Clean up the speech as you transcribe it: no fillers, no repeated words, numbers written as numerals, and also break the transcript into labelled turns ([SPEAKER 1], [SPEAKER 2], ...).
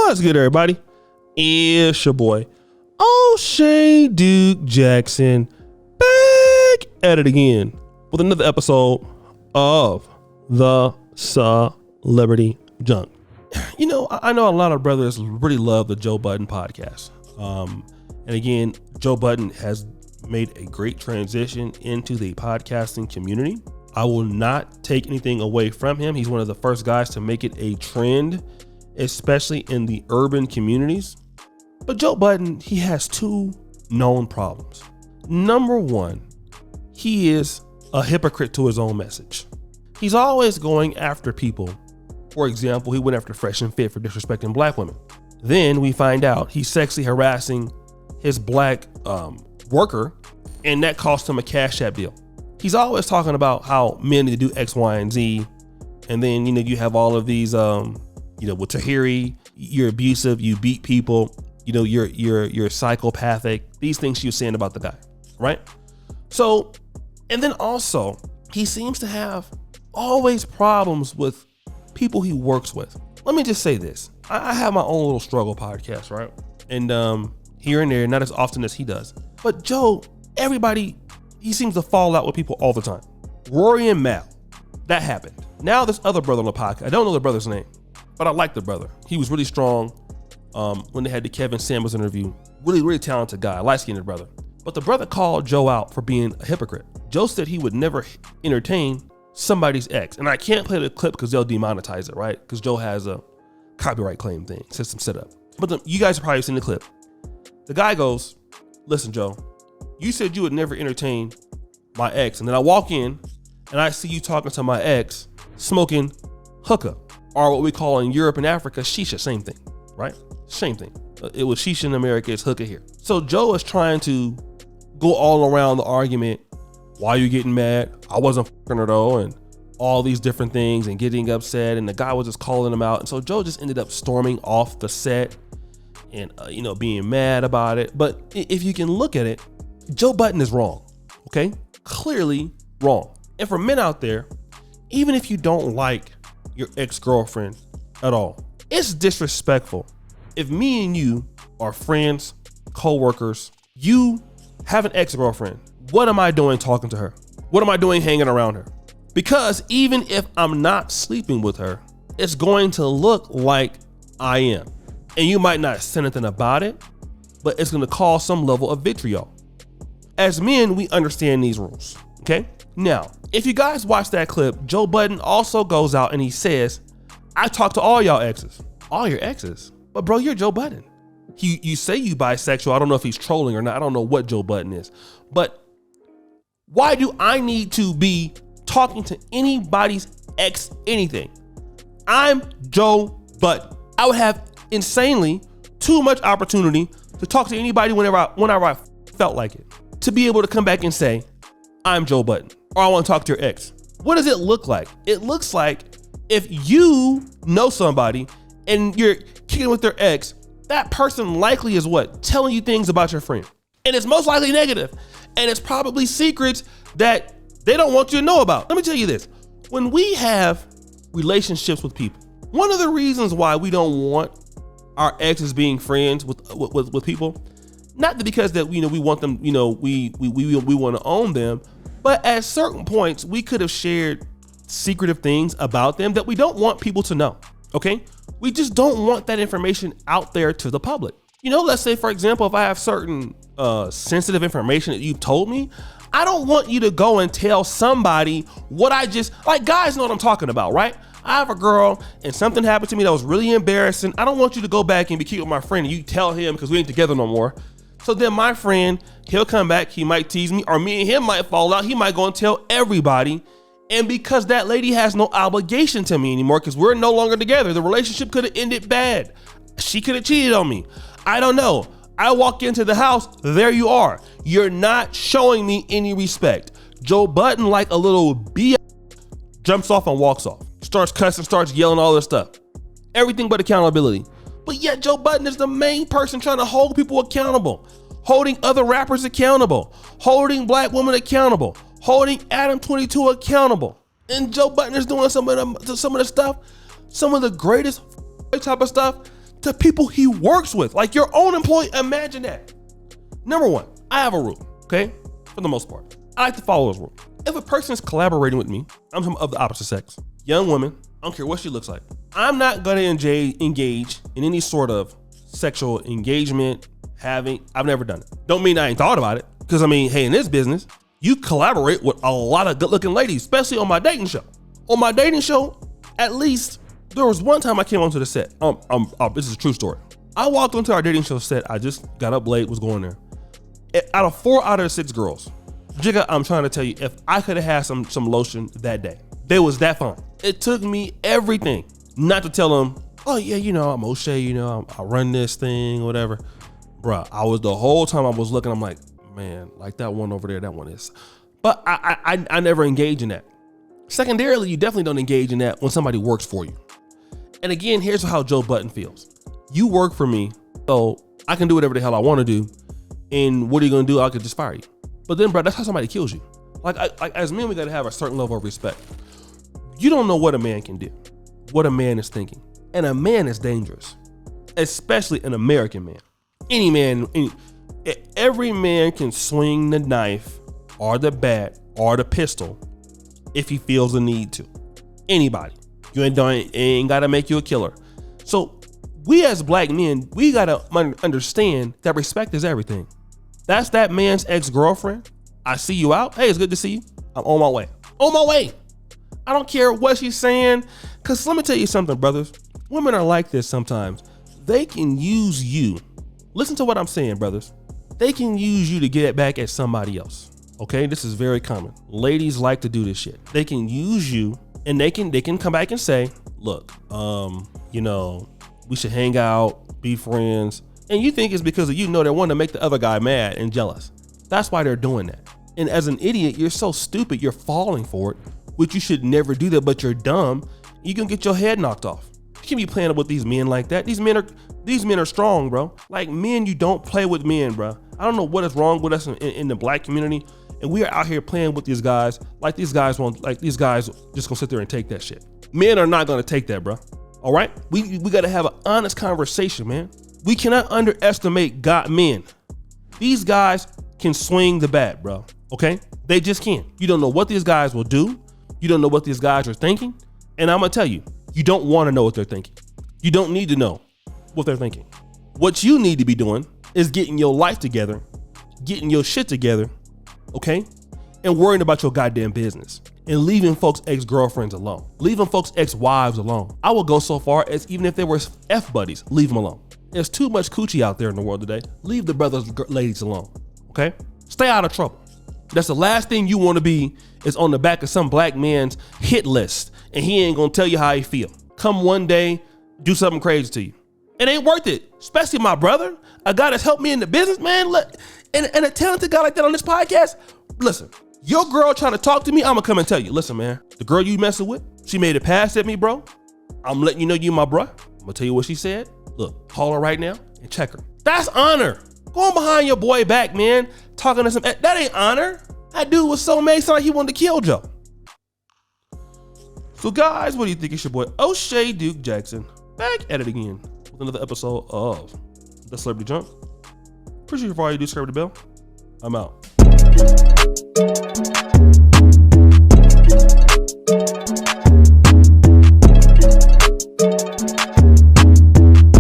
[SPEAKER 1] What's good, everybody? It's your boy, O'Shea Duke Jackson, back at it again with another episode of the Celebrity Junk. You know, I know a lot of brothers really love the Joe Budden podcast. And again, Joe Budden has made a great transition into the podcasting community. I will not take anything away from him. He's one of the first guys to make it a trend, especially in the urban communities. But Joe Budden, he has two known problems. Number one, he is a hypocrite to his own message. He's always going after people. For example, he went after Fresh and Fit for disrespecting black women. Then we find out he's sexually harassing his black worker, and that cost him a Cash App deal. He's always talking about how men need to do X, Y, and Z. And then, you have all of these, with Tahiri, you're abusive, you beat people, you're psychopathic. These things she was saying about the guy, right? So, and then also, he seems to have always problems with people he works with. Let me just say this. I have my own little struggle podcast, right? And here and there, not as often as he does. But Joe, he seems to fall out with people all the time. Rory and Mal, that happened. Now this other brother on the podcast, I don't know the brother's name, but I like the brother. He was really strong when they had the Kevin Samuels interview. Really, really talented guy, light-skinned brother. But the brother called Joe out for being a hypocrite. Joe said he would never entertain somebody's ex. And I can't play the clip because they'll demonetize it, right? Because Joe has a copyright claim thing, system set up. But you guys have probably seen the clip. The guy goes, "Listen, Joe, you said you would never entertain my ex, and then I walk in and I see you talking to my ex smoking hookah, or what we call in Europe and Africa, shisha, same thing, right? Same thing. It was shisha in America, it's hookah here." So Joe is trying to go all around the argument. Why are you getting mad? I wasn't fucking her though, and all these different things, and getting upset, and the guy was just calling him out. And so Joe just ended up storming off the set and, being mad about it. But if you can look at it, Joe Budden is wrong, okay? Clearly wrong. And for men out there, even if you don't like your ex-girlfriend at all, it's disrespectful. If me and you are friends, co-workers, you have an ex-girlfriend, what am I doing talking to her? What am I doing hanging around her? Because even if I'm not sleeping with her, it's going to look like I am. And you might not say anything about it, but it's going to cause some level of vitriol. As men, we understand these rules, okay? Now, if you guys watch that clip, Joe Budden also goes out and he says, "I talked to all y'all exes." All your exes? But bro, you're Joe Budden. You say you bisexual. I don't know if he's trolling or not. I don't know what Joe Budden is. But why do I need to be talking to anybody's ex anything? I'm Joe Budden. I would have insanely too much opportunity to talk to anybody whenever I felt like it. To be able to come back and say, "I'm Joe Budden," or "I want to talk to your ex." What does it look like? It looks like if you know somebody and you're kicking with their ex, that person likely is what? Telling you things about your friend. And it's most likely negative. And it's probably secrets that they don't want you to know about. Let me tell you this. When we have relationships with people, one of the reasons why we don't want our exes being friends with people, not because that we want them, we want to own them, but at certain points we could have shared secretive things about them that we don't want people to know. Okay, we just don't want that information out there to the public. Let's say, for example, if I have certain sensitive information that you've told me, I don't want you to go and tell somebody what guys know what I'm talking about, right? I have a girl and something happened to me that was really embarrassing. I don't want you to go back and be cute with my friend and you tell him because we ain't together no more. So then my friend, he'll come back, he might tease me, or me and him might fall out. He might go and tell everybody. And because that lady has no obligation to me anymore, because we're no longer together, the relationship could have ended bad. She could have cheated on me. I don't know. I walk into the house, there you are. You're not showing me any respect. Joe Budden, like a little B, jumps off and walks off. Starts cussing, starts yelling, all this stuff. Everything but accountability. But yet Joe Budden is the main person trying to hold people accountable, holding other rappers accountable, holding black women accountable, holding Adam 22 accountable. And Joe Budden is doing some of the stuff, some of the greatest type of stuff to people he works with, like your own employee. Imagine that. Number one, I have a rule, okay? For the most part, I like to follow this rule. If a person is collaborating with me, I'm of the opposite sex, young woman, I don't care what she looks like, I'm not gonna engage in any sort of sexual engagement, I've never done it. Don't mean I ain't thought about it, because I mean, hey, in this business, you collaborate with a lot of good looking ladies, especially on my dating show. On my dating show, at least, there was one time I came onto the set. This is a true story. I walked onto our dating show set. I just got up late, was going there. Out of 4 out of 6 girls, Jigga, I'm trying to tell you, if I could have had some lotion that day, they was that fine. It took me everything not to tell them, oh yeah, I'm O'Shea, I run this thing, whatever. Bruh, I was the whole time I was looking, I'm like, man, like that one over there, that one is. But I never engage in that. Secondarily, you definitely don't engage in that when somebody works for you. And again, here's how Joe Budden feels. You work for me, so I can do whatever the hell I want to do. And what are you gonna do? I could just fire you. But then, bro, that's how somebody kills you. Like as men, we gotta have a certain level of respect. You don't know what a man can do, what a man is thinking. And a man is dangerous, especially an American man. Any man, every man can swing the knife or the bat or the pistol if he feels the need to. Anybody. You ain't gotta make you a killer. So we as black men, we gotta understand that respect is everything. That's that man's ex-girlfriend. I see you out. Hey, it's good to see you. I'm on my way. On my way. I don't care what she's saying. Cause let me tell you something, brothers. Women are like this sometimes. They can use you. Listen to what I'm saying, brothers. They can use you to get it back at somebody else. Okay, this is very common. Ladies like to do this shit. They can use you and they can come back and say, look, we should hang out, be friends. And you think it's because of they want to make the other guy mad and jealous. That's why they're doing that. And as an idiot, you're so stupid, you're falling for it, which you should never do that, but you're dumb. You can get your head knocked off. You can't be playing with these men like that. These men are strong, bro. Like men, you don't play with men, bro. I don't know what is wrong with us in the black community. And we are out here playing with these guys like these guys just gonna sit there and take that shit. Men are not gonna take that, bro. All right? We gotta have an honest conversation, man. We cannot underestimate men. These guys can swing the bat, bro. Okay? They just can. You don't know what these guys will do. You don't know what these guys are thinking. And I'm gonna tell you, you don't wanna know what they're thinking. You don't need to know what they're thinking. What you need to be doing is getting your life together, getting your shit together, okay? And worrying about your goddamn business and leaving folks' ex-girlfriends alone, leaving folks' ex-wives alone. I will go so far as even if they were F-buddies, leave them alone. There's too much coochie out there in the world today. Leave the brothers, ladies alone, okay? Stay out of trouble. That's the last thing you want to be is on the back of some black man's hit list and he ain't gonna tell you how he feel. Come one day, do something crazy to you. It ain't worth it, especially my brother, a guy that's helped me in the business, man. Look, and a talented guy like that on this podcast. Listen, your girl trying to talk to me, I'm gonna come and tell you, listen, man, the girl you messing with, she made a pass at me, bro. I'm letting you know you my bro. I'm gonna tell you what she said. Look, call her right now and check her. That's honor. Going behind your boy back, man, talking to that ain't honor. That dude was so mad, like he wanted to kill Joe. So guys, what do you think? It's your boy O'Shea Duke Jackson back at it again with another episode of The Celebrity Junk. Appreciate you for all you do, subscribe to the bell. I'm out.